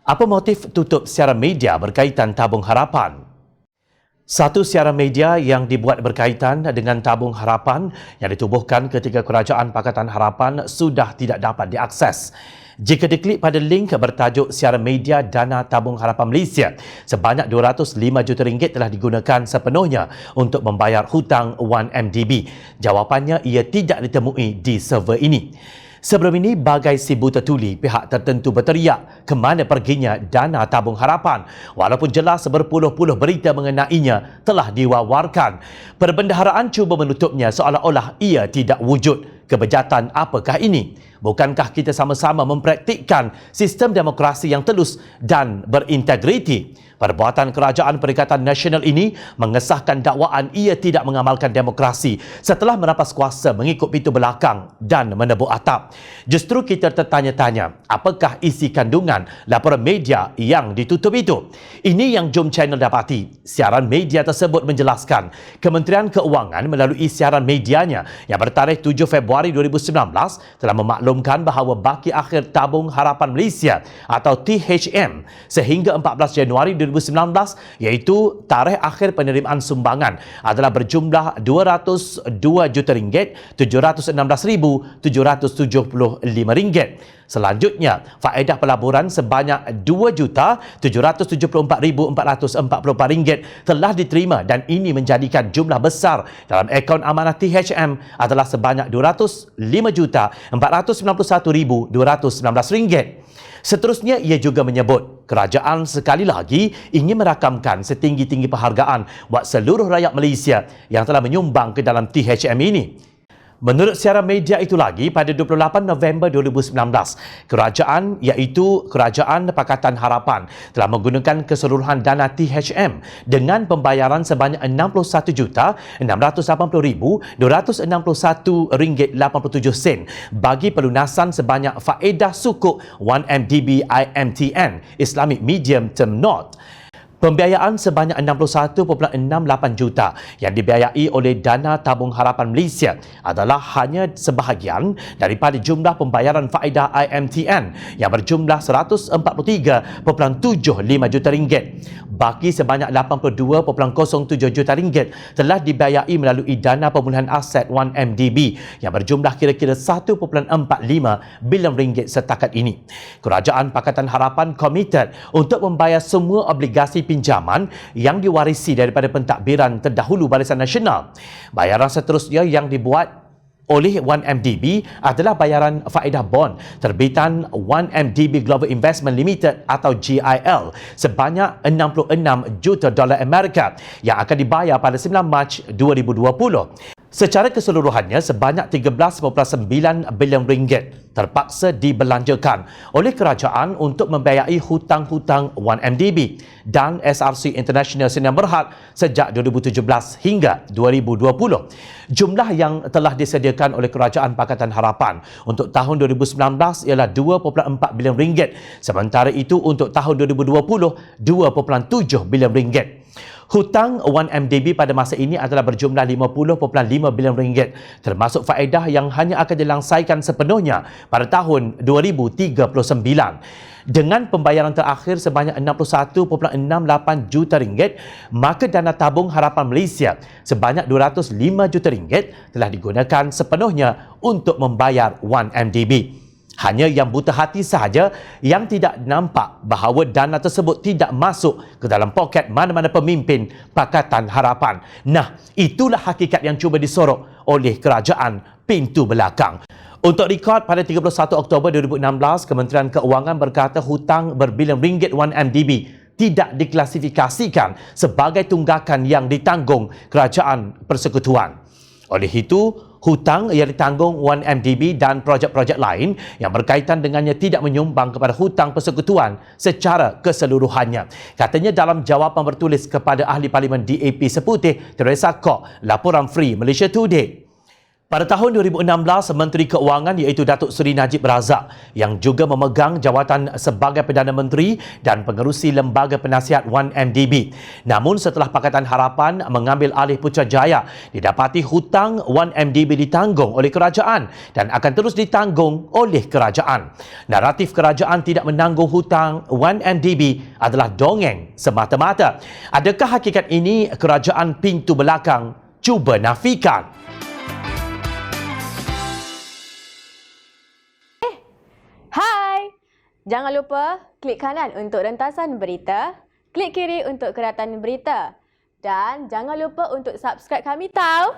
Apa motif tutup siaran media berkaitan tabung harapan? Satu siaran media yang dibuat berkaitan dengan tabung harapan yang ditubuhkan ketika Kerajaan Pakatan Harapan sudah tidak dapat diakses. Jika diklik pada link bertajuk siaran media Dana Tabung Harapan Malaysia, sebanyak 205 juta ringgit telah digunakan sepenuhnya untuk membayar hutang 1MDB. Jawapannya ia tidak ditemui di server ini. Sebelum ini, bagai si buta tuli, pihak tertentu berteriak ke mana perginya dana tabung harapan walaupun jelas berpuluh-puluh berita mengenainya telah diwawarkan. Perbendaharaan cuba menutupnya seolah-olah ia tidak wujud. Kebejatan apakah ini? Bukankah kita sama-sama mempraktikkan sistem demokrasi yang telus dan berintegriti? Perbuatan Kerajaan Perikatan Nasional ini mengesahkan dakwaan ia tidak mengamalkan demokrasi setelah merampas kuasa mengikut pintu belakang dan menebuk atap. Justru kita tertanya-tanya, apakah isi kandungan laporan media yang ditutup itu? Ini yang Jom Channel dapati. Siaran media tersebut menjelaskan Kementerian Keuangan melalui siaran medianya yang bertarikh 7 Februari 2019 telah memaklumkan bahawa baki akhir Tabung Harapan Malaysia atau THM sehingga 14 Januari 2019 iaitu tarikh akhir penerimaan sumbangan adalah berjumlah RM202,716,775. Selanjutnya, faedah pelaburan sebanyak RM2,774,444 telah diterima dan ini menjadikan jumlah besar dalam akaun amanah THM adalah sebanyak RM205,491,219. Seterusnya, ia juga menyebut kerajaan sekali lagi ingin merakamkan setinggi-tinggi penghargaan buat seluruh rakyat Malaysia yang telah menyumbang ke dalam THM ini. Menurut siaran media itu lagi, pada 28 November 2019, kerajaan iaitu Kerajaan Pakatan Harapan telah menggunakan keseluruhan dana THM dengan pembayaran sebanyak RM601,680,261.87 bagi pelunasan sebanyak faedah sukuk 1MDB IMTN Islamic Medium Term Note. Pembiayaan sebanyak 61.68 juta yang dibiayai oleh Dana Tabung Harapan Malaysia adalah hanya sebahagian daripada jumlah pembayaran faedah IMTN yang berjumlah 143.75 juta ringgit. Baki sebanyak 82.07 juta ringgit telah dibiayai melalui Dana Pemulihan Aset 1MDB yang berjumlah kira-kira 1.45 bilion ringgit setakat ini. Kerajaan Pakatan Harapan komited untuk membayar semua obligasi pinjaman yang diwarisi daripada pentadbiran terdahulu Barisan Nasional. Bayaran seterusnya yang dibuat oleh 1MDB adalah bayaran faedah bond terbitan 1MDB Global Investment Limited atau GIL sebanyak 66 juta dolar Amerika yang akan dibayar pada 9 Mac 2020. Secara keseluruhannya, sebanyak 13.9 bilion ringgit terpaksa dibelanjakan oleh kerajaan untuk membiayai hutang-hutang 1MDB dan SRC International Sdn Bhd sejak 2017 hingga 2020. Jumlah yang telah disediakan oleh Kerajaan Pakatan Harapan untuk tahun 2019 ialah 2.4 bilion ringgit. Sementara itu untuk tahun 2020, 2.7 bilion ringgit. Hutang 1MDB pada masa ini adalah berjumlah 50.5 bilion ringgit, termasuk faedah yang hanya akan dilangsaikan sepenuhnya pada tahun 2039. Dengan pembayaran terakhir sebanyak 61.68 juta ringgit, maka dana tabung harapan Malaysia sebanyak 205 juta ringgit telah digunakan sepenuhnya untuk membayar 1MDB. Hanya yang buta hati sahaja yang tidak nampak bahawa dana tersebut tidak masuk ke dalam poket mana-mana pemimpin Pakatan Harapan. Nah, itulah hakikat yang cuba disorok oleh kerajaan pintu belakang. Untuk rekod pada 31 Oktober 2016, Kementerian Keuangan berkata hutang berbilion ringgit 1MDB tidak diklasifikasikan sebagai tunggakan yang ditanggung Kerajaan Persekutuan. Oleh itu, hutang yang ditanggung 1MDB dan projek-projek lain yang berkaitan dengannya tidak menyumbang kepada hutang persekutuan secara keseluruhannya. Katanya dalam jawapan bertulis kepada Ahli Parlimen DAP Seputih Teresa Kok, laporan Free Malaysia Today. Pada tahun 2016, Menteri Keuangan iaitu Datuk Seri Najib Razak yang juga memegang jawatan sebagai Perdana Menteri dan pengerusi Lembaga Penasihat 1MDB. Namun setelah Pakatan Harapan mengambil alih Putrajaya, didapati hutang 1MDB ditanggung oleh kerajaan dan akan terus ditanggung oleh kerajaan. Naratif kerajaan tidak menanggung hutang 1MDB adalah dongeng semata-mata. Adakah hakikat ini kerajaan pintu belakang cuba nafikan? Hai! Jangan lupa klik kanan untuk rentasan berita, klik kiri untuk keratan berita dan jangan lupa untuk subscribe kami tau.